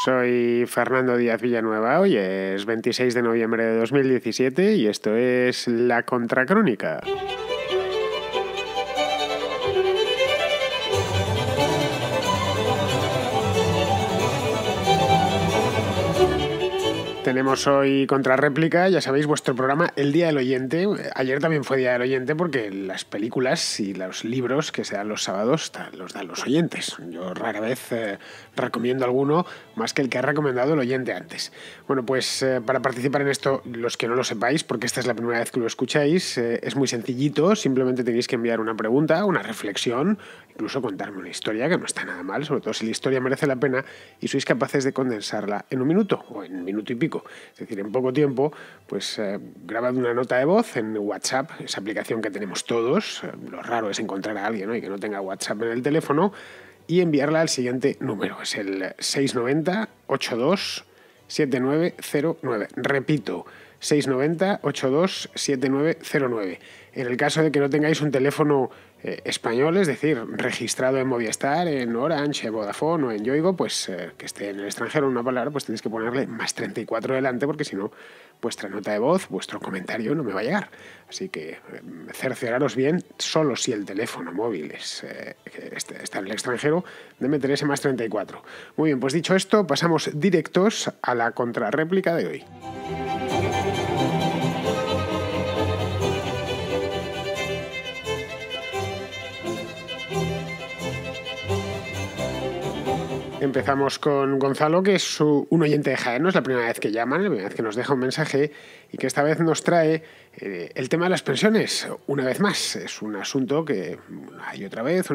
Soy Fernando Díaz Villanueva, hoy es 26 de noviembre de 2017 y esto es La Contracrónica. Tenemos hoy Contrarréplica, ya sabéis, vuestro programa El Día del Oyente. Ayer también fue Día del Oyente porque las películas y los libros que se dan los sábados los dan los oyentes. Yo rara vez recomiendo alguno más que el que ha recomendado el oyente antes. Bueno, pues para participar en esto, los que no lo sepáis, porque esta es la primera vez que lo escucháis, es muy sencillito. Simplemente tenéis que enviar una pregunta, una reflexión, incluso contarme una historia, que no está nada mal, sobre todo si la historia merece la pena y sois capaces de condensarla en un minuto o en un minuto y pico. Es decir, en poco tiempo, pues grabad una nota de voz en WhatsApp, esa aplicación que tenemos todos. Lo raro es encontrar a alguien, ¿no?, y que no tenga WhatsApp en el teléfono, y enviarla al siguiente número. Es el 690 82 7909. Repito, 690 82 7909. En el caso de que no tengáis un teléfono español, es decir, registrado en Movistar, en Orange, en Vodafone o en Yoigo, pues que esté en el extranjero una palabra, pues tenéis que ponerle más 34 delante, porque si no, vuestra nota de voz, vuestro comentario no me va a llegar. Así que cercioraros bien, solo si el teléfono móvil está en el extranjero, de meter ese más 34. Muy bien, pues dicho esto, pasamos directos a la contrarréplica de hoy. Empezamos con Gonzalo, que es un oyente de Jaén, no es la primera vez que llama, la primera vez que nos deja un mensaje, y que esta vez nos trae el tema de las pensiones. Una vez más, es un asunto que una y otra vez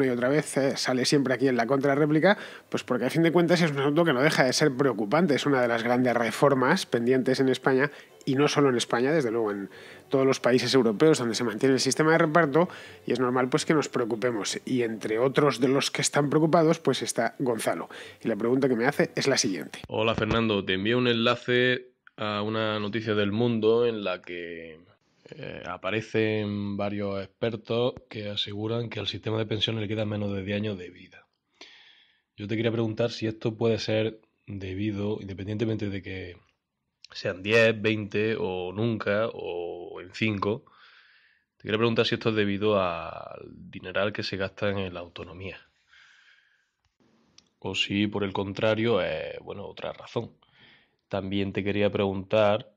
sale siempre aquí en la contrarréplica, pues porque a fin de cuentas es un asunto que no deja de ser preocupante. Es una de las grandes reformas pendientes en España, y no solo en España, desde luego en todos los países europeos donde se mantiene el sistema de reparto, y es normal pues que nos preocupemos. Y entre otros de los que están preocupados, pues está Gonzalo. Y la pregunta que me hace es la siguiente. Hola Fernando, te envío un enlace a una noticia del Mundo en la que aparecen varios expertos que aseguran que al sistema de pensiones le quedan menos de 10 años de vida. Yo te quería preguntar si esto puede ser debido, independientemente de que sean 10, 20 o nunca o en 5, te quería preguntar si esto es debido al dineral que se gasta en la autonomía. O si por el contrario es, otra razón. También te quería preguntar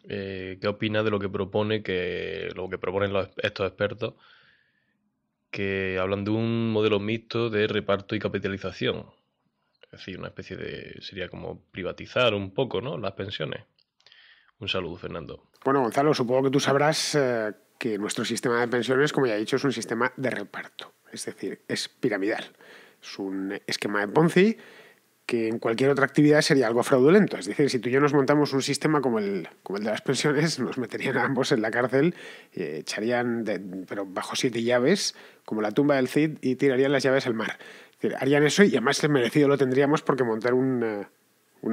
qué opinas de lo que proponen estos expertos, que hablan de un modelo mixto de reparto y capitalización. Es decir, sería como privatizar un poco, ¿no?, las pensiones. Un saludo, Fernando. Bueno, Gonzalo, supongo que tú sabrás que nuestro sistema de pensiones, como ya he dicho, es un sistema de reparto. Es decir, es piramidal. Es un esquema de Ponzi que en cualquier otra actividad sería algo fraudulento. Es decir, si tú y yo nos montamos un sistema como el de las pensiones, nos meterían a ambos en la cárcel, echarían, pero bajo 7 llaves, como la tumba del Cid, y tirarían las llaves al mar. Es decir, harían eso, y además el merecido lo tendríamos, porque montar un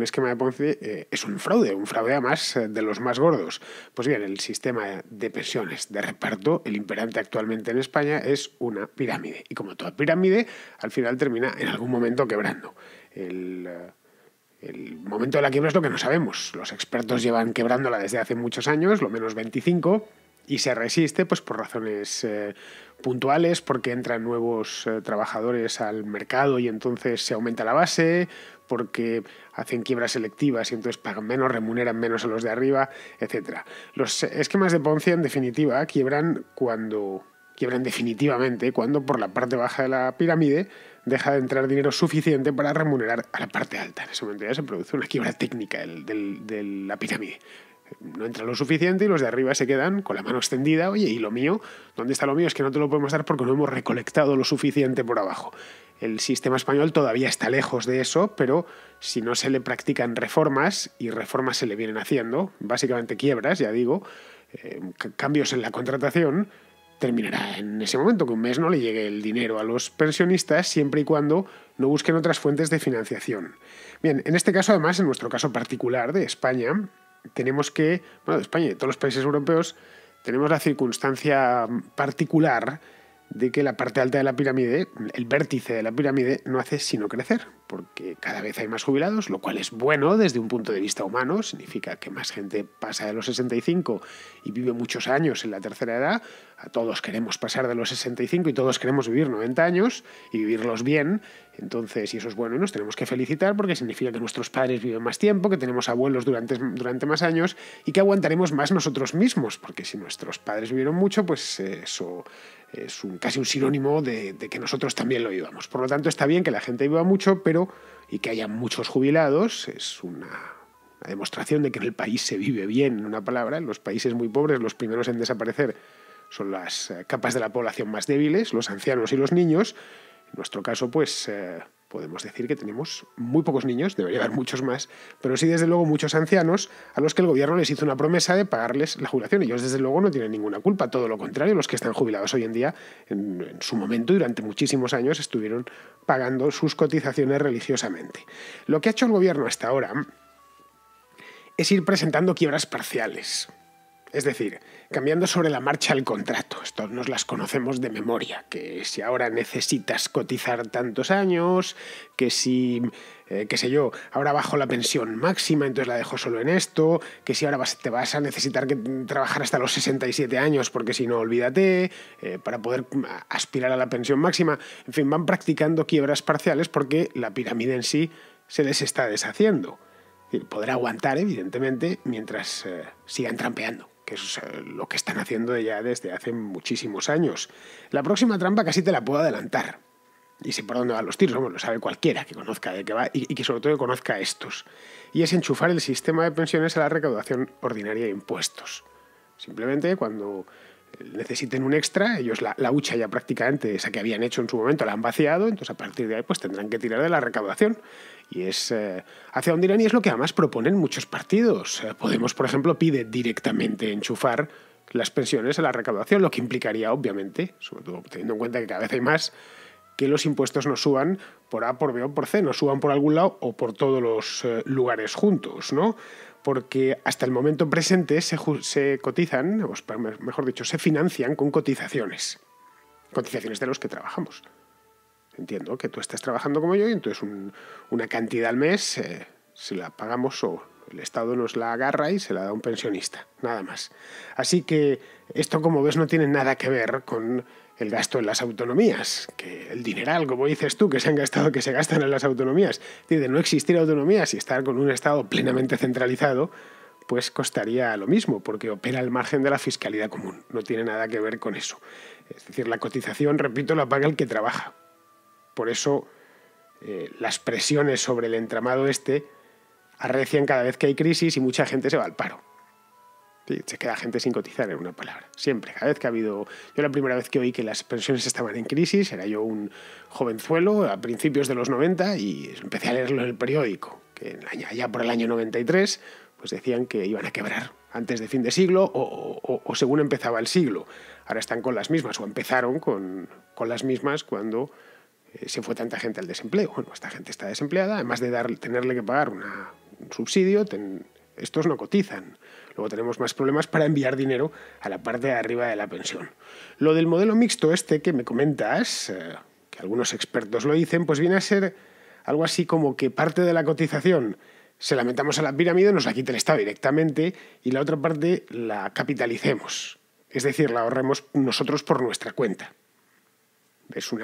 esquema de Ponzi es un fraude además de los más gordos. Pues bien, el sistema de pensiones de reparto, el imperante actualmente en España, es una pirámide. Y como toda pirámide, al final termina en algún momento quebrando. El momento de la quiebra es lo que no sabemos. Los expertos llevan quebrándola desde hace muchos años, lo menos 25, y se resiste pues por razones puntuales, porque entran nuevos trabajadores al mercado y entonces se aumenta la base, porque hacen quiebras selectivas y entonces pagan menos, remuneran menos a los de arriba, etc. Los esquemas de Ponzi, en definitiva, quiebran definitivamente cuando por la parte baja de la pirámide deja de entrar dinero suficiente para remunerar a la parte alta. En ese momento ya se produce una quiebra técnica de la pirámide. No entra lo suficiente y los de arriba se quedan con la mano extendida. Oye, ¿y lo mío? ¿Dónde está lo mío? Es que no te lo podemos dar porque no hemos recolectado lo suficiente por abajo. El sistema español todavía está lejos de eso, pero si no se le practican reformas, y reformas se le vienen haciendo, básicamente quiebras, ya digo, cambios en la contratación, terminará en ese momento, que un mes no le llegue el dinero a los pensionistas, siempre y cuando no busquen otras fuentes de financiación. Bien, en este caso, además, en nuestro caso particular de España, tenemos que, de España y de todos los países europeos, tenemos la circunstancia particular de que la parte alta de la pirámide, el vértice de la pirámide, no hace sino crecer, porque cada vez hay más jubilados, lo cual es bueno desde un punto de vista humano, significa que más gente pasa de los 65 y vive muchos años en la tercera edad. A todos queremos pasar de los 65 y todos queremos vivir 90 años y vivirlos bien. Entonces, y eso es bueno y nos tenemos que felicitar porque significa que nuestros padres viven más tiempo, que tenemos abuelos durante más años y que aguantaremos más nosotros mismos, porque si nuestros padres vivieron mucho, pues eso es casi un sinónimo de que nosotros también lo vivamos. Por lo tanto, está bien que la gente viva mucho, y que haya muchos jubilados es una demostración de que en el país se vive bien, en una palabra. En los países muy pobres, los primeros en desaparecer son las capas de la población más débiles, los ancianos y los niños. En nuestro caso, pues podemos decir que tenemos muy pocos niños, debería haber muchos más, pero sí desde luego muchos ancianos a los que el gobierno les hizo una promesa de pagarles la jubilación. Ellos desde luego no tienen ninguna culpa, todo lo contrario, los que están jubilados hoy en día, en su momento y durante muchísimos años estuvieron pagando sus cotizaciones religiosamente. Lo que ha hecho el gobierno hasta ahora es ir presentando quiebras parciales. Es decir, cambiando sobre la marcha el contrato. Esto nos las conocemos de memoria, que si ahora necesitas cotizar tantos años, que si, qué sé yo, ahora bajo la pensión máxima, entonces la dejo solo en esto, que si ahora te vas a necesitar trabajar hasta los 67 años, porque si no, olvídate, para poder aspirar a la pensión máxima. En fin, van practicando quiebras parciales porque la pirámide en sí se les está deshaciendo. Podrá aguantar, evidentemente, mientras sigan trampeando, que es lo que están haciendo ya desde hace muchísimos años. La próxima trampa casi te la puedo adelantar. Y sé por dónde van los tiros, lo sabe cualquiera que conozca de qué va y que sobre todo conozca estos. Y es enchufar el sistema de pensiones a la recaudación ordinaria de impuestos. Simplemente cuando necesiten un extra, ellos la hucha ya prácticamente, esa que habían hecho en su momento, la han vaciado, entonces a partir de ahí pues tendrán que tirar de la recaudación. Y es hacia dónde irán, y es lo que además proponen muchos partidos. Podemos, por ejemplo, pide directamente enchufar las pensiones a la recaudación, lo que implicaría, obviamente, sobre todo teniendo en cuenta que cada vez hay más, que los impuestos no suban por A, por B o por C, no suban por algún lado o por todos los lugares juntos, ¿no? Porque hasta el momento presente se cotizan, o mejor dicho, se financian con cotizaciones de los que trabajamos. Entiendo que tú estás trabajando como yo y entonces una cantidad al mes se la pagamos o el Estado nos la agarra y se la da a un pensionista, nada más. Así que esto, como ves, no tiene nada que ver con el gasto en las autonomías, que el dineral, como dices tú, que se gastan en las autonomías. De no existir autonomías y estar con un Estado plenamente centralizado, pues costaría lo mismo, porque opera al margen de la fiscalidad común. No tiene nada que ver con eso. Es decir, la cotización, repito, la paga el que trabaja. Por eso las presiones sobre el entramado arrecian cada vez que hay crisis y mucha gente se va al paro. Sí, se queda gente sin cotizar, en una palabra. Siempre, cada vez que ha habido... Yo la primera vez que oí que las pensiones estaban en crisis, era yo un jovenzuelo a principios de los 90 y empecé a leerlo en el periódico, que allá por el año 93 pues decían que iban a quebrar antes de fin de siglo o según empezaba el siglo. Ahora están con las mismas, o empezaron con las mismas cuando se fue tanta gente al desempleo. Bueno, esta gente está desempleada, además de tenerle que pagar un subsidio, estos no cotizan. Luego tenemos más problemas para enviar dinero a la parte de arriba de la pensión. Lo del modelo mixto que me comentas, que algunos expertos lo dicen, pues viene a ser algo así como que parte de la cotización se la metamos a la pirámide, nos la quite el Estado directamente y la otra parte la capitalicemos. Es decir, la ahorremos nosotros por nuestra cuenta. Es un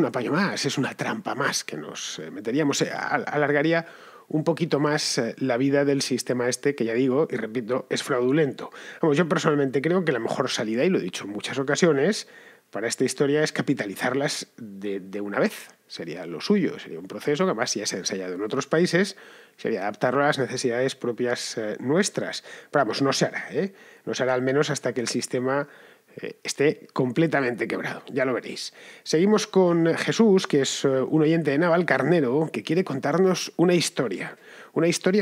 apaño más, es una trampa más que nos meteríamos, alargaría un poquito más la vida del sistema que ya digo, y repito, es fraudulento. Vamos, yo personalmente creo que la mejor salida, y lo he dicho en muchas ocasiones, para esta historia es capitalizarlas de una vez. Sería lo suyo, sería un proceso que además ya se ha ensayado en otros países, sería adaptarlo a las necesidades propias nuestras. Pero vamos, no se hará, no se hará al menos hasta que el sistema esté completamente quebrado, ya lo veréis. Seguimos con Jesús, que es un oyente de Navalcarnero, que quiere contarnos una historia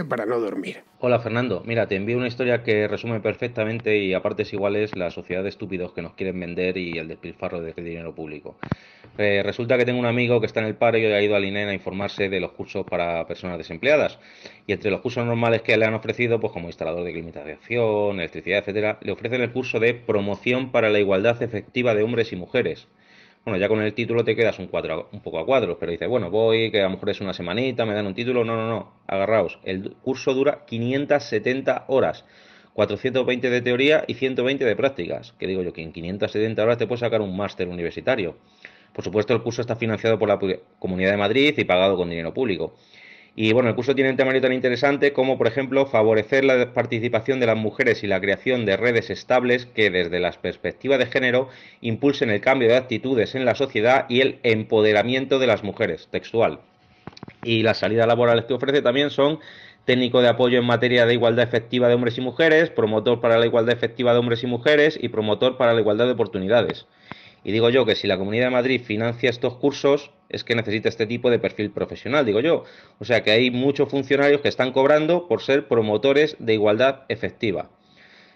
para no dormir. Hola Fernando, mira, te envío una historia que resume perfectamente y a partes iguales la sociedad de estúpidos que nos quieren vender y el despilfarro de dinero público. Resulta que tengo un amigo que está en el paro y ha ido al INEN a informarse de los cursos para personas desempleadas. Y entre los cursos normales que le han ofrecido, pues como instalador de climatización, electricidad, etcétera, le ofrecen el curso de promoción para la igualdad efectiva de hombres y mujeres. Bueno, ya con el título te quedas un poco a cuadros, pero dices, bueno, voy, que a lo mejor es una semanita, me dan un título. No, no, no, agarraos. El curso dura 570 horas. 420 de teoría y 120 de prácticas. Que digo yo, que en 570 horas te puedes sacar un máster universitario. Por supuesto, el curso está financiado por la Comunidad de Madrid y pagado con dinero público. Y bueno, el curso tiene un temario tan interesante como, por ejemplo, favorecer la participación de las mujeres y la creación de redes estables que, desde la perspectiva de género, impulsen el cambio de actitudes en la sociedad y el empoderamiento de las mujeres, textual. Y las salidas laborales que ofrece también son técnico de apoyo en materia de igualdad efectiva de hombres y mujeres, promotor para la igualdad efectiva de hombres y mujeres y promotor para la igualdad de oportunidades. Y digo yo que si la Comunidad de Madrid financia estos cursos, es que necesita este tipo de perfil profesional, digo yo. O sea que hay muchos funcionarios que están cobrando por ser promotores de igualdad efectiva.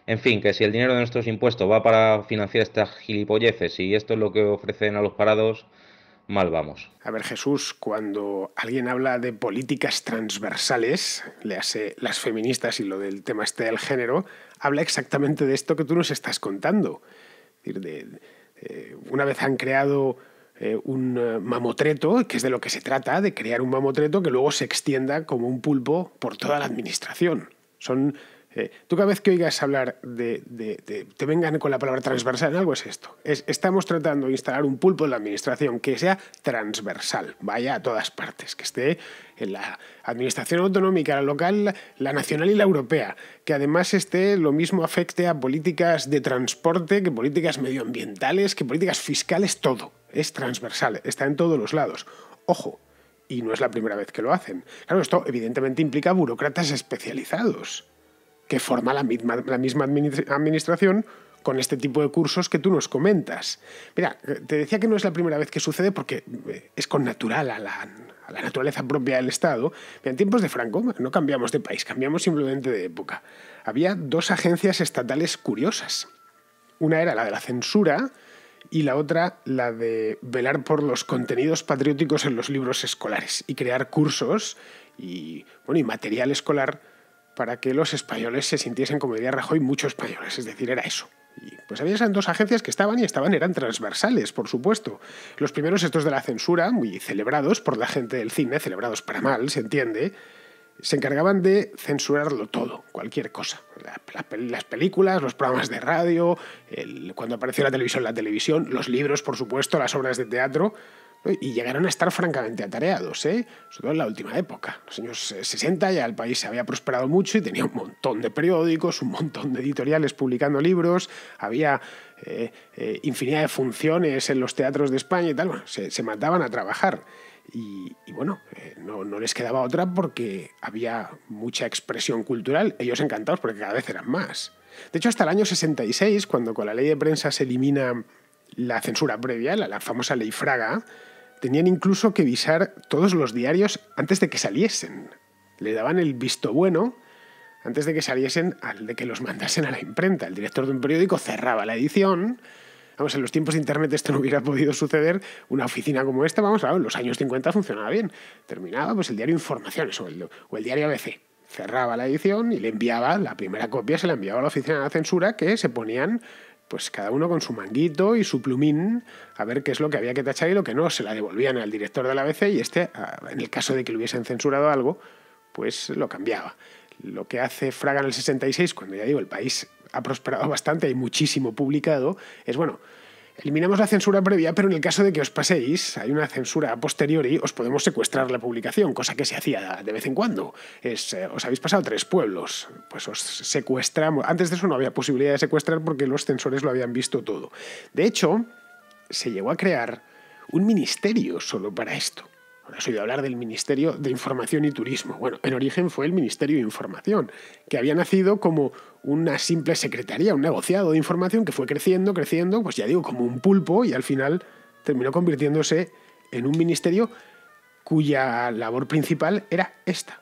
En fin, que si el dinero de nuestros impuestos va para financiar estas gilipolleces y esto es lo que ofrecen a los parados, mal vamos. A ver, Jesús, cuando alguien habla de políticas transversales, le hace las feministas y lo del tema este del género, habla exactamente de esto que tú nos estás contando. Es decir, una vez han creado un mamotreto, que es de lo que se trata, de crear un mamotreto que luego se extienda como un pulpo por toda la administración. Tú cada vez que oigas hablar te vengan con la palabra transversal en algo, es esto. Estamos tratando de instalar un pulpo en la administración que sea transversal, vaya a todas partes, que esté en la administración autonómica, la local, la nacional y la europea, que además lo mismo afecte a políticas de transporte, que políticas medioambientales, que políticas fiscales, todo. Es transversal, está en todos los lados. Ojo, y no es la primera vez que lo hacen. Claro, esto evidentemente implica burócratas especializados que forma la misma administración con este tipo de cursos que tú nos comentas. Mira, te decía que no es la primera vez que sucede porque es connatural a la naturaleza propia del Estado. Mira, en tiempos de Franco no cambiamos de país, cambiamos simplemente de época. Había dos agencias estatales curiosas. Una era la de la censura y la otra la de velar por los contenidos patrióticos en los libros escolares y crear cursos y material escolar para que los españoles se sintiesen, como diría Rajoy, muchos españoles. Es decir, era eso. Y pues había esas dos agencias que eran transversales, por supuesto. Los primeros, estos de la censura, muy celebrados por la gente del cine, celebrados para mal, se entiende, se encargaban de censurarlo todo, cualquier cosa. Las películas, los programas de radio, cuando apareció la televisión, los libros, por supuesto, las obras de teatro. Y llegaron a estar francamente atareados, sobre todo en la última época. En los años 60 ya el país se había prosperado mucho y tenía un montón de periódicos, un montón de editoriales publicando libros, había infinidad de funciones en los teatros de España y tal. Bueno, se mataban a trabajar. Y bueno, no les quedaba otra porque había mucha expresión cultural. Ellos encantados porque cada vez eran más. De hecho, hasta el año 66, cuando con la ley de prensa se elimina la censura previa, la famosa ley Fraga, tenían incluso que visar todos los diarios antes de que saliesen. Le daban el visto bueno antes de que saliesen, de que los mandasen a la imprenta. El director de un periódico cerraba la edición. Vamos, en los tiempos de Internet esto no hubiera podido suceder. Una oficina como esta, en los años 50 funcionaba bien. Terminaba el diario Informaciones o el diario ABC. Cerraba la edición y le enviaba, la primera copia se la enviaba a la oficina de la censura, que se ponían pues cada uno con su manguito y su plumín a ver qué es lo que había que tachar y lo que no. Se la devolvían al director de la ABC y en el caso de que le hubiesen censurado algo, pues lo cambiaba. Lo que hace Fraga en el 66, cuando ya digo, el país ha prosperado bastante, hay muchísimo publicado, es eliminamos la censura previa, pero en el caso de que os paséis, hay una censura a posteriori, os podemos secuestrar la publicación, cosa que se hacía de vez en cuando. Os habéis pasado 3 pueblos, pues os secuestramos. Antes de eso no había posibilidad de secuestrar porque los censores lo habían visto todo. De hecho, se llegó a crear un ministerio solo para esto. Ahora has oído hablar del Ministerio de Información y Turismo. Bueno, en origen fue el Ministerio de Información, que había nacido como una simple secretaría, un negociado de información que fue creciendo, pues ya digo, como un pulpo, y al final terminó convirtiéndose en un ministerio cuya labor principal era esta.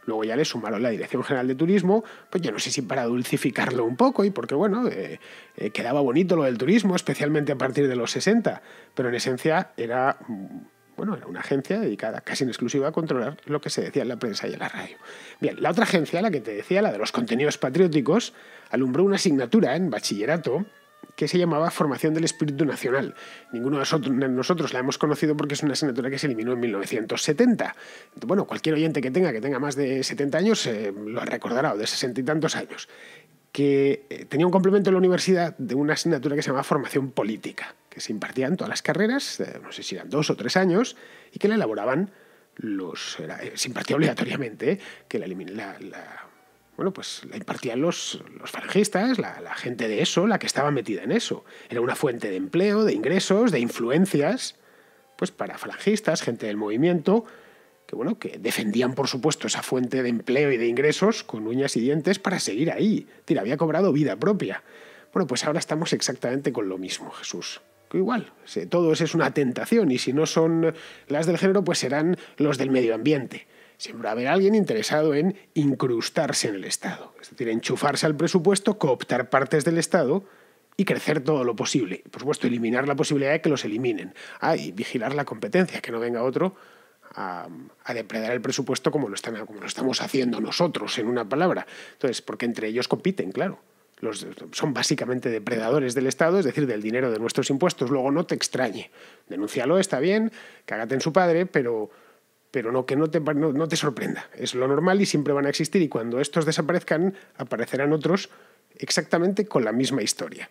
Luego ya le sumaron la Dirección General de Turismo, pues yo no sé si para dulcificarlo un poco y porque, quedaba bonito lo del turismo, especialmente a partir de los 60, pero en esencia era una agencia dedicada casi en exclusiva a controlar lo que se decía en la prensa y en la radio. Bien, la otra agencia, la que te decía, la de los contenidos patrióticos, alumbró una asignatura en bachillerato que se llamaba Formación del Espíritu Nacional. Ninguno de nosotros la hemos conocido porque es una asignatura que se eliminó en 1970. Bueno, cualquier oyente que tenga más de 70 años lo recordará, o de 60 y tantos años, que tenía un complemento en la universidad de una asignatura que se llamaba Formación Política, que se impartía en todas las carreras, no sé si eran 2 o 3 años, y que la elaboraban se impartía obligatoriamente, que la impartían los falangistas, la gente de eso, la que estaba metida en eso. Era una fuente de empleo, de ingresos, de influencias, pues para falangistas, gente del movimiento, que defendían, por supuesto, esa fuente de empleo y de ingresos con uñas y dientes para seguir ahí. Había cobrado vida propia. Bueno, pues ahora estamos exactamente con lo mismo, Jesús. Que igual, todo eso es una tentación, y si no son las del género, pues serán los del medio ambiente. Siempre va a haber alguien interesado en incrustarse en el Estado, es decir, enchufarse al presupuesto, cooptar partes del Estado y crecer todo lo posible. Por supuesto, eliminar la posibilidad de que los eliminen. Y vigilar la competencia, que no venga otro a depredar el presupuesto como lo estamos haciendo nosotros, en una palabra. Entonces, porque entre ellos compiten, claro. Son básicamente depredadores del Estado, es decir, del dinero de nuestros impuestos. Luego no te extrañe. Denúncialo, está bien, cágate en su padre, pero que no te sorprenda. Es lo normal y siempre van a existir, y cuando estos desaparezcan aparecerán otros exactamente con la misma historia.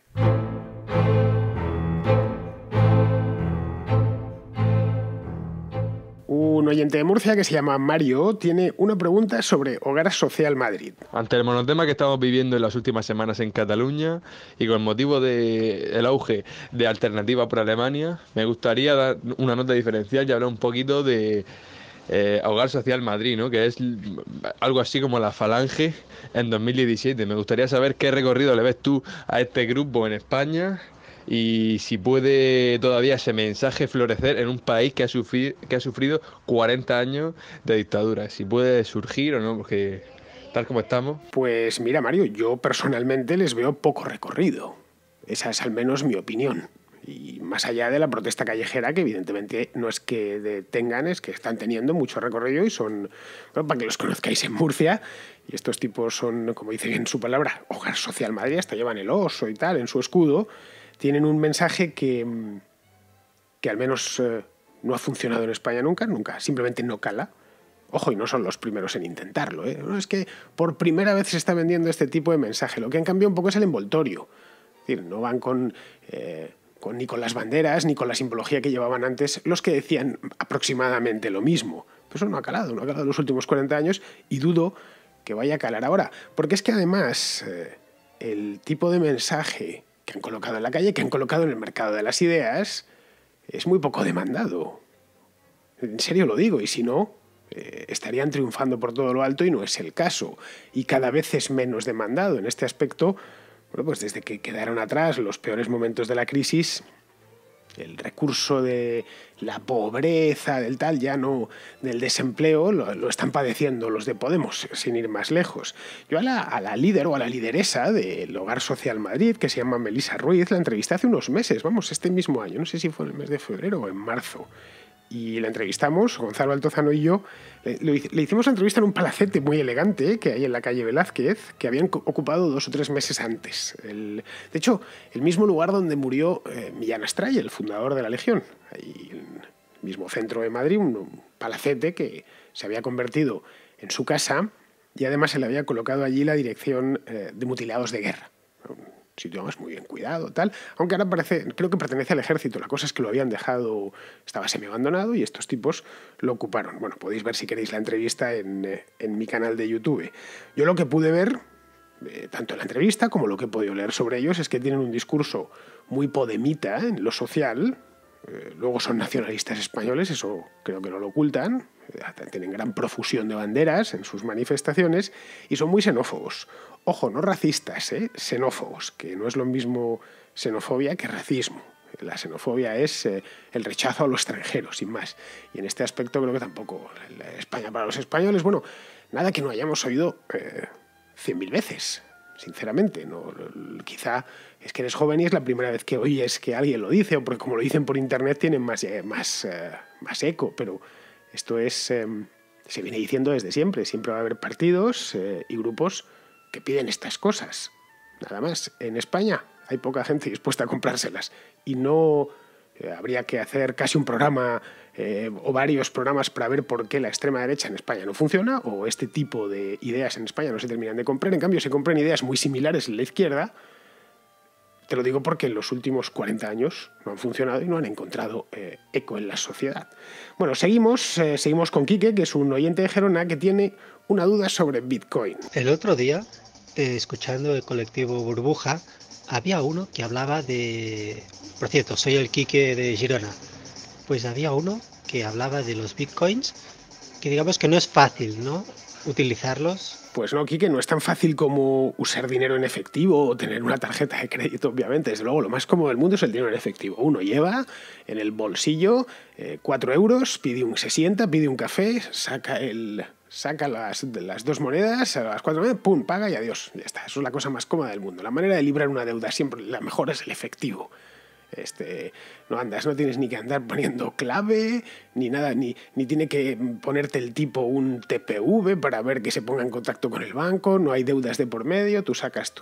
Un oyente de Murcia que se llama Mario tiene una pregunta sobre Hogar Social Madrid. Ante el monotema que estamos viviendo en las últimas semanas en Cataluña y con motivo del auge de Alternativa por Alemania, me gustaría dar una nota diferencial y hablar un poquito de Hogar Social Madrid, ¿no? Que es algo así como la Falange en 2017. Me gustaría saber qué recorrido le ves tú a este grupo en España y si puede todavía ese mensaje florecer en un país que ha sufrido 40 años de dictadura. Si puede surgir o no, porque tal como estamos... Pues mira, Mario, yo personalmente les veo poco recorrido. Esa es al menos mi opinión. Y más allá de la protesta callejera, que evidentemente no es que detengan, es que están teniendo mucho recorrido y son, para que los conozcáis, en Murcia, y estos tipos son, como dice bien su palabra, Hogar Social Madrid, hasta llevan el oso y tal en su escudo, tienen un mensaje que al menos no ha funcionado en España nunca, simplemente no cala. Ojo, y no son los primeros en intentarlo, ¿eh? No, es que por primera vez se está vendiendo este tipo de mensaje. Lo que han cambiado un poco es el envoltorio. Es decir, no van ni con las banderas, ni con la simbología que llevaban antes los que decían aproximadamente lo mismo. Pero eso no ha calado en los últimos 40 años, y dudo que vaya a calar ahora. Porque es que además el tipo de mensaje que han colocado en la calle, que han colocado en el mercado de las ideas, es muy poco demandado. En serio lo digo, y si no, estarían triunfando por todo lo alto, y no es el caso. Y cada vez es menos demandado en este aspecto. Bueno, pues desde que quedaron atrás los peores momentos de la crisis, el recurso de la pobreza, del desempleo, lo están padeciendo los de Podemos, sin ir más lejos. Yo a la líder o a la lideresa del Hogar Social Madrid, que se llama Melisa Ruiz, la entrevisté hace unos meses, este mismo año, no sé si fue en el mes de febrero o en marzo. Y la entrevistamos, Gonzalo Altozano y yo, le hicimos la entrevista en un palacete muy elegante que hay en la calle Velázquez, que habían ocupado 2 o 3 meses antes. De hecho, el mismo lugar donde murió Millán Astray, el fundador de la Legión. Ahí en el mismo centro de Madrid, un palacete que se había convertido en su casa, y además se le había colocado allí la dirección de mutilados de guerra. Un sitio además muy bien cuidado, tal, aunque ahora creo que pertenece al ejército. La cosa es que lo habían dejado, estaba semi-abandonado, y estos tipos lo ocuparon. Bueno, podéis ver si queréis la entrevista en mi canal de YouTube. Yo lo que pude ver, tanto en la entrevista como lo que he podido leer sobre ellos, es que tienen un discurso muy podemita en lo social. Luego son nacionalistas españoles, eso creo que no lo ocultan. Tienen gran profusión de banderas en sus manifestaciones, y son muy xenófobos. Ojo, no racistas, xenófobos, que no es lo mismo xenofobia que racismo. La xenofobia es el rechazo a lo extranjero, sin más. Y en este aspecto creo que tampoco España para los españoles, bueno, nada que no hayamos oído 100.000 veces, sinceramente. No, quizá es que eres joven y es la primera vez que oyes que alguien lo dice, o porque como lo dicen por internet tienen más eco, pero esto se viene diciendo desde siempre. Siempre va a haber partidos y grupos que piden estas cosas. Nada más. En España, hay poca gente dispuesta a comprárselas. Y no habría que hacer casi un programa o varios programas para ver por qué la extrema derecha en España no funciona o este tipo de ideas en España no se terminan de comprar. En cambio, se compran ideas muy similares en la izquierda. Te lo digo porque en los últimos 40 años no han funcionado y no han encontrado eco en la sociedad. Bueno, seguimos con Quique, que es un oyente de Gerona que tiene una duda sobre Bitcoin. El otro día, escuchando el colectivo Burbuja, había uno que hablaba de... Por cierto, soy el Quique de Girona. Pues había uno que hablaba de los Bitcoins, que digamos que no es fácil, ¿no?, utilizarlos. Pues no, Quique, no es tan fácil como usar dinero en efectivo o tener una tarjeta de crédito, obviamente. Desde luego, lo más cómodo del mundo es el dinero en efectivo. Uno lleva en el bolsillo 4 euros, se sienta, pide un café, saca las 2 monedas, las 4 monedas, pum, paga y adiós. Ya está, eso es la cosa más cómoda del mundo. La manera de librar una deuda siempre, la mejor es el efectivo. No tienes ni que andar poniendo clave, ni nada, ni tiene que ponerte el tipo un TPV para ver que se ponga en contacto con el banco, no hay deudas de por medio, tú sacas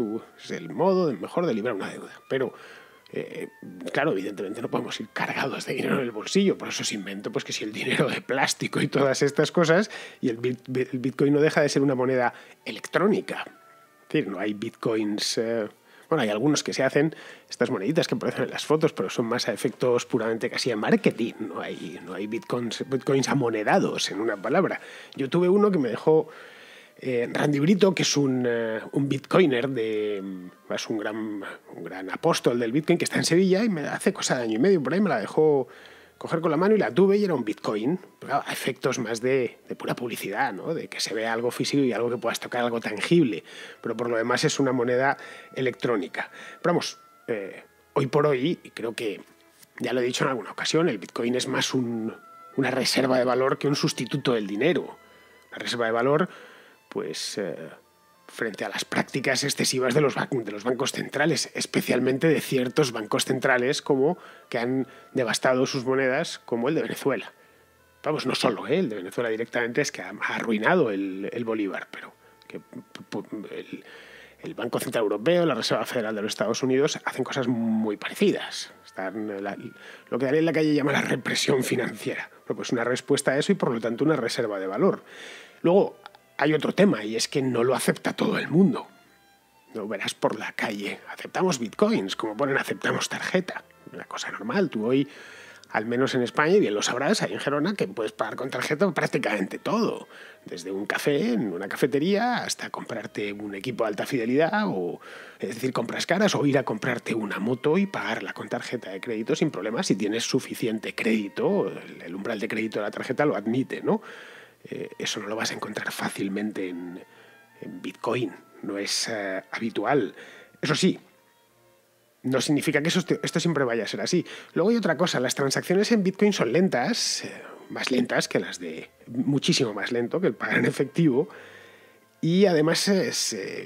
es el modo mejor de librar una deuda. Pero, claro, evidentemente no podemos ir cargados de dinero en el bolsillo, por eso se inventó pues, que si el dinero de plástico y todas estas cosas, y el Bitcoin no deja de ser una moneda electrónica. Es decir, no hay Bitcoins... Bueno, hay algunos que se hacen, estas moneditas que aparecen en las fotos, pero son más a efectos puramente casi de marketing. No hay bitcoins amonedados, en una palabra. Yo tuve uno que me dejó Randy Brito, que es un bitcoiner, es un gran apóstol del bitcoin, que está en Sevilla, y hace cosa de año y medio por ahí me la dejó coger con la mano y la tuve y era un bitcoin. Pero claro, a efectos más de pura publicidad, ¿no? De que se vea algo físico y algo que puedas tocar, algo tangible. Pero por lo demás es una moneda electrónica. Pero vamos, hoy por hoy, y creo que ya lo he dicho en alguna ocasión, el bitcoin es más una reserva de valor que un sustituto del dinero. La reserva de valor, pues... frente a las prácticas excesivas de los bancos centrales, especialmente de ciertos bancos centrales que han devastado sus monedas, como el de Venezuela. Vamos, no solo el de Venezuela directamente, es que ha arruinado el bolívar, pero que el Banco Central Europeo, la Reserva Federal de los Estados Unidos hacen cosas muy parecidas. Lo que en la calle llama la represión financiera. Bueno, pues una respuesta a eso y por lo tanto una reserva de valor. Luego, hay otro tema, y es que no lo acepta todo el mundo. No verás por la calle. Aceptamos bitcoins, como ponen aceptamos tarjeta. Una cosa normal. Tú hoy, al menos en España, y bien lo sabrás, hay en Gerona que puedes pagar con tarjeta prácticamente todo. Desde un café en una cafetería hasta comprarte un equipo de alta fidelidad, es decir, compras caras, o ir a comprarte una moto y pagarla con tarjeta de crédito sin problemas si tienes suficiente crédito. El umbral de crédito de la tarjeta lo admite, ¿no? Eso no lo vas a encontrar fácilmente en Bitcoin, no es habitual. Eso sí, no significa que esto siempre vaya a ser así. Luego hay otra cosa, las transacciones en Bitcoin son lentas, más lentas que las muchísimo más lento que el pagar en efectivo, y además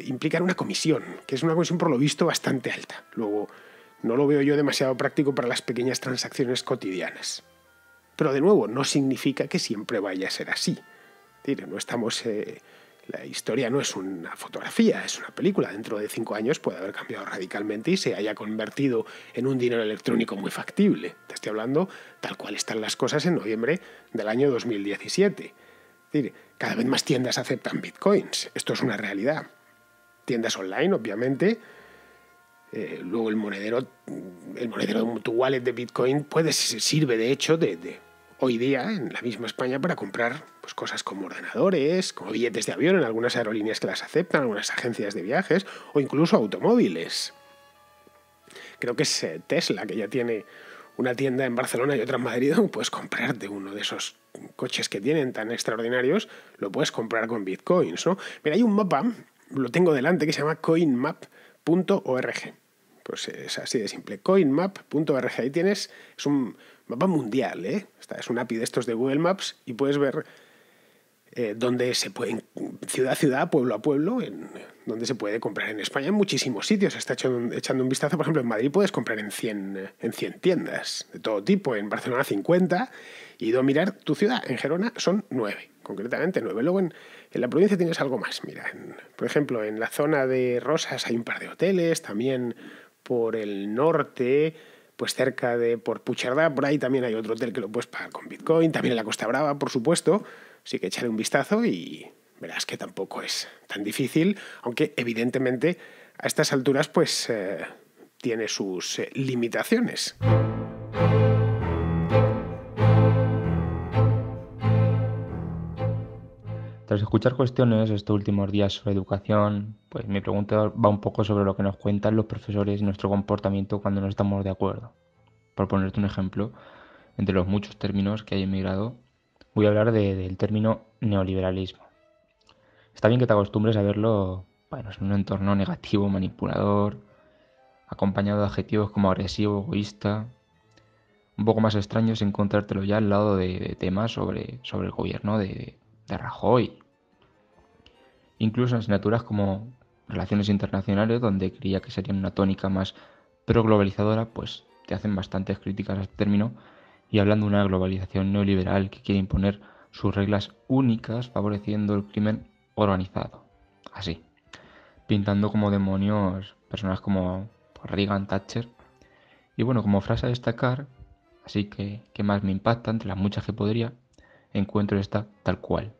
implican una comisión, que es una comisión por lo visto bastante alta. Luego, no lo veo yo demasiado práctico para las pequeñas transacciones cotidianas. Pero de nuevo, no significa que siempre vaya a ser así. Es decir, la historia no es una fotografía, es una película. Dentro de 5 años puede haber cambiado radicalmente y se haya convertido en un dinero electrónico muy factible. Te estoy hablando tal cual están las cosas en noviembre del año 2017. Es decir, cada vez más tiendas aceptan bitcoins. Esto es una realidad. Tiendas online, obviamente. Luego el monedero de tu wallet de Bitcoin sirve de hecho hoy día en la misma España para comprar pues, cosas como ordenadores, como billetes de avión en algunas aerolíneas que las aceptan, algunas agencias de viajes o incluso automóviles. Creo que es Tesla, que ya tiene una tienda en Barcelona y otra en Madrid, donde puedes comprarte uno de esos coches que tienen tan extraordinarios, lo puedes comprar con bitcoins, ¿no? Mira, hay un mapa, lo tengo delante, que se llama coinmap.org. Pues es así de simple, coinmap.org. Ahí tienes, es un mapa mundial, ¿eh? Es un API de estos de Google Maps y puedes ver dónde se puede, ciudad a ciudad, pueblo a pueblo, donde se puede comprar en España en muchísimos sitios. Está echando un vistazo, por ejemplo, en Madrid puedes comprar en 100 tiendas de todo tipo, en Barcelona 50, y he ido a mirar tu ciudad, en Gerona son 9, concretamente 9. Luego en la provincia tienes algo más. Mira, por ejemplo, en la zona de Rosas hay un par de hoteles, también por el norte, pues cerca de por Puigcerdá, por ahí también hay otro hotel que lo puedes pagar con Bitcoin, también en la Costa Brava, por supuesto. Así que échale un vistazo y verás que tampoco es tan difícil, aunque evidentemente a estas alturas pues tiene sus limitaciones. Tras escuchar cuestiones estos últimos días sobre educación, pues mi pregunta va un poco sobre lo que nos cuentan los profesores y nuestro comportamiento cuando no estamos de acuerdo. Por ponerte un ejemplo, entre los muchos términos que hay en mi grado, voy a hablar del término neoliberalismo. Está bien que te acostumbres a verlo, bueno, en un entorno negativo, manipulador, acompañado de adjetivos como agresivo, egoísta. Un poco más extraño es encontrártelo ya al lado de temas sobre el gobierno de Rajoy. Incluso en asignaturas como Relaciones Internacionales, donde creía que serían una tónica más pro-globalizadora, pues te hacen bastantes críticas a este término y hablan de una globalización neoliberal que quiere imponer sus reglas únicas, favoreciendo el crimen organizado. Así, pintando como demonios personas como Reagan, Thatcher. Y bueno, como frase a destacar, así que más me impacta entre las muchas que podría, encuentro esta tal cual.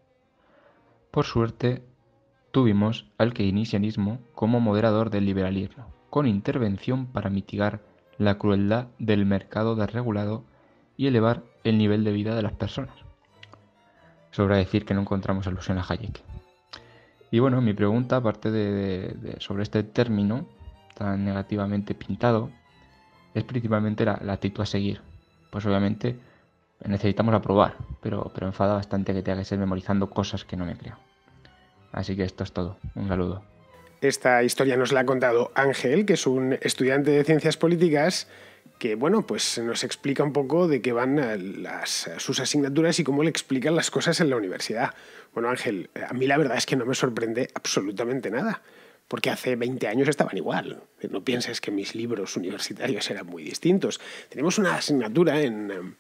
Por suerte, tuvimos al keynesianismo como moderador del liberalismo, con intervención para mitigar la crueldad del mercado desregulado y elevar el nivel de vida de las personas. Sobra decir que no encontramos alusión a Hayek. Y bueno, mi pregunta, aparte sobre este término tan negativamente pintado, es principalmente la actitud a seguir. Pues obviamente necesitamos aprobar, pero enfada bastante que tenga que ser memorizando cosas que no me creo. Así que esto es todo. Un saludo. Esta historia nos la ha contado Ángel, que es un estudiante de Ciencias Políticas que, bueno, pues nos explica un poco de qué van sus asignaturas y cómo le explican las cosas en la universidad. Bueno, Ángel, a mí la verdad es que no me sorprende absolutamente nada, porque hace 20 años estaban igual. No pienses que mis libros universitarios eran muy distintos. Tenemos una asignatura no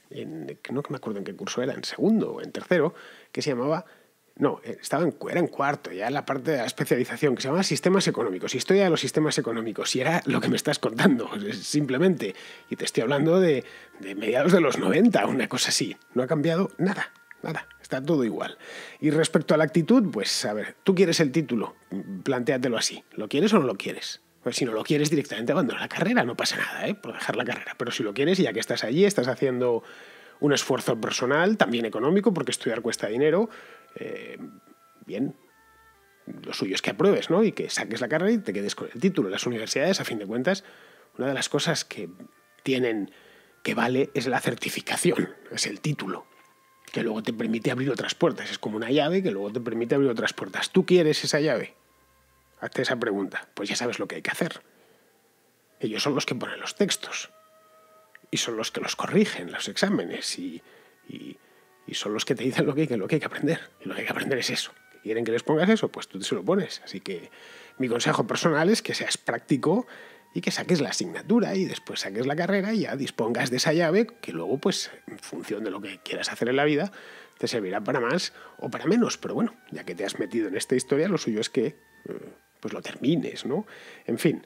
que me acuerdo en qué curso era, en segundo o en tercero, que se llamaba... No, era en cuarto, ya en la parte de la especialización, que se llama Sistemas Económicos, Historia de los Sistemas Económicos, y era lo que me estás contando, simplemente. Y te estoy hablando de mediados de los 90, una cosa así. No ha cambiado nada, está todo igual. Y respecto a la actitud, pues a ver, tú quieres el título, plantéatelo así. ¿Lo quieres o no lo quieres? Pues si no lo quieres, directamente abandona la carrera, no pasa nada, por dejar la carrera. Pero si lo quieres, ya que estás allí, estás haciendo un esfuerzo personal, también económico, porque estudiar cuesta dinero, bien, lo suyo es que apruebes, ¿no? Y que saques la carrera y te quedes con el título. Las universidades, a fin de cuentas, una de las cosas que tienen que vale es la certificación, es el título, que luego te permite abrir otras puertas. Es como una llave que luego te permite abrir otras puertas. ¿Tú quieres esa llave? Hazte esa pregunta. Pues ya sabes lo que hay que hacer. Ellos son los que ponen los textos y son los que los corrigen, los exámenes, y son los que te dicen lo que hay que aprender. Y lo que hay que aprender es eso. ¿Quieren que les pongas eso? Pues tú se lo pones. Así que mi consejo personal es que seas práctico y que saques la asignatura y después saques la carrera y ya dispongas de esa llave que luego, pues, en función de lo que quieras hacer en la vida, te servirá para más o para menos. Pero bueno, ya que te has metido en esta historia, lo suyo es que pues lo termines, ¿no? En fin,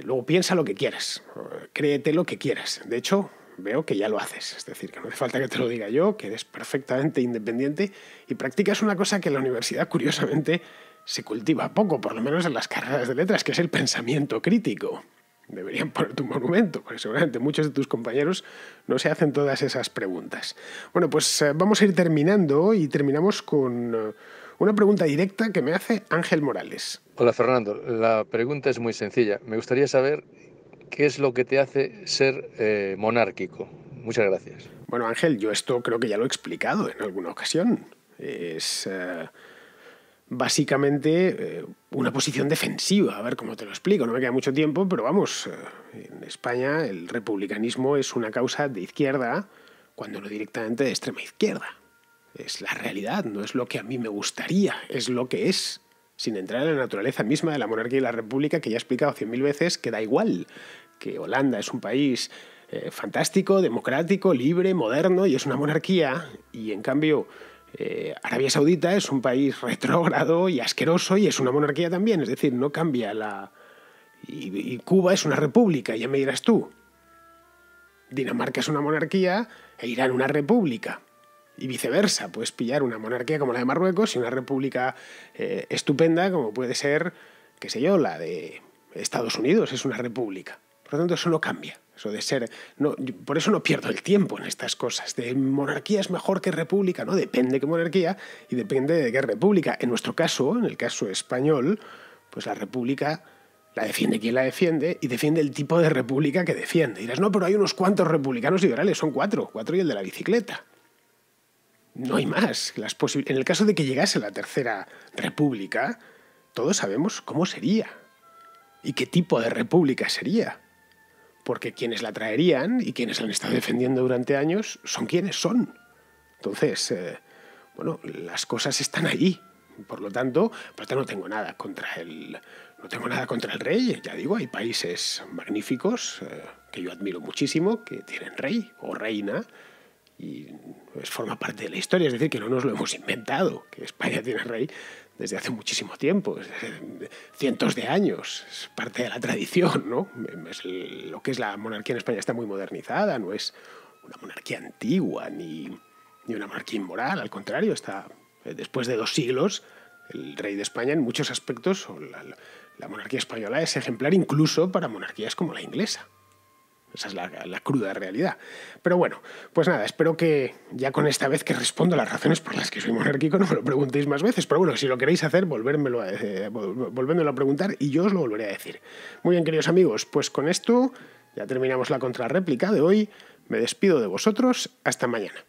luego piensa lo que quieras, créete lo que quieras. De hecho, veo que ya lo haces, es decir, que no hace falta que te lo diga yo, que eres perfectamente independiente y practicas una cosa que en la universidad, curiosamente, se cultiva poco, por lo menos en las carreras de letras, que es el pensamiento crítico. Deberían poner tu monumento, porque seguramente muchos de tus compañeros no se hacen todas esas preguntas. Bueno, pues vamos a ir terminando y terminamos con una pregunta directa que me hace Ángel Morales. Hola Fernando, la pregunta es muy sencilla. Me gustaría saber qué es lo que te hace ser monárquico. Muchas gracias. Bueno, Ángel, yo esto creo que ya lo he explicado en alguna ocasión. Es básicamente una posición defensiva. A ver cómo te lo explico, no me queda mucho tiempo, pero vamos, en España el republicanismo es una causa de izquierda, cuando no directamente de extrema izquierda. Es la realidad, no es lo que a mí me gustaría, es lo que es, sin entrar en la naturaleza misma de la monarquía y la república, que ya he explicado 100.000 veces, que da igual, que Holanda es un país fantástico, democrático, libre, moderno, y es una monarquía, y en cambio Arabia Saudita es un país retrógrado y asqueroso, y es una monarquía también, es decir, no cambia Y Cuba es una república, ya me dirás tú. Dinamarca es una monarquía e Irán una república. Y viceversa, puedes pillar una monarquía como la de Marruecos y una república estupenda como puede ser, qué sé yo, la de Estados Unidos, es una república. Por lo tanto, eso no cambia. Eso de ser, no, por eso no pierdo el tiempo en estas cosas. De monarquía es mejor que república, no, depende de qué monarquía y depende de qué república. En nuestro caso, en el caso español, pues la república la defiende quien la defiende y defiende el tipo de república que defiende. Y dirás, no, pero hay unos cuantos republicanos liberales, son cuatro y el de la bicicleta. No hay más. En el caso de que llegase la tercera república, todos sabemos cómo sería y qué tipo de república sería. Porque quienes la traerían y quienes la han estado defendiendo durante años son quienes son. Entonces, bueno, las cosas están ahí. Por lo tanto, no tengo nada contra el rey. Ya digo, hay países magníficos que yo admiro muchísimo que tienen rey o reina y forma parte de la historia. Es decir, que no nos lo hemos inventado, que España tiene rey desde hace muchísimo tiempo, desde cientos de años. Es parte de la tradición, ¿no? Lo que es la monarquía en España está muy modernizada, no es una monarquía antigua ni una monarquía inmoral, al contrario, está después de 2 siglos. El rey de España, en muchos aspectos, la monarquía española es ejemplar incluso para monarquías como la inglesa. Esa es la cruda realidad. Pero bueno, pues nada, espero que ya con esta vez que respondo las razones por las que soy monárquico no me lo preguntéis más veces. Pero bueno, si lo queréis hacer, volvérmelo a preguntar y yo os lo volveré a decir. Muy bien, queridos amigos, pues con esto ya terminamos la contrarréplica de hoy. Me despido de vosotros. Hasta mañana.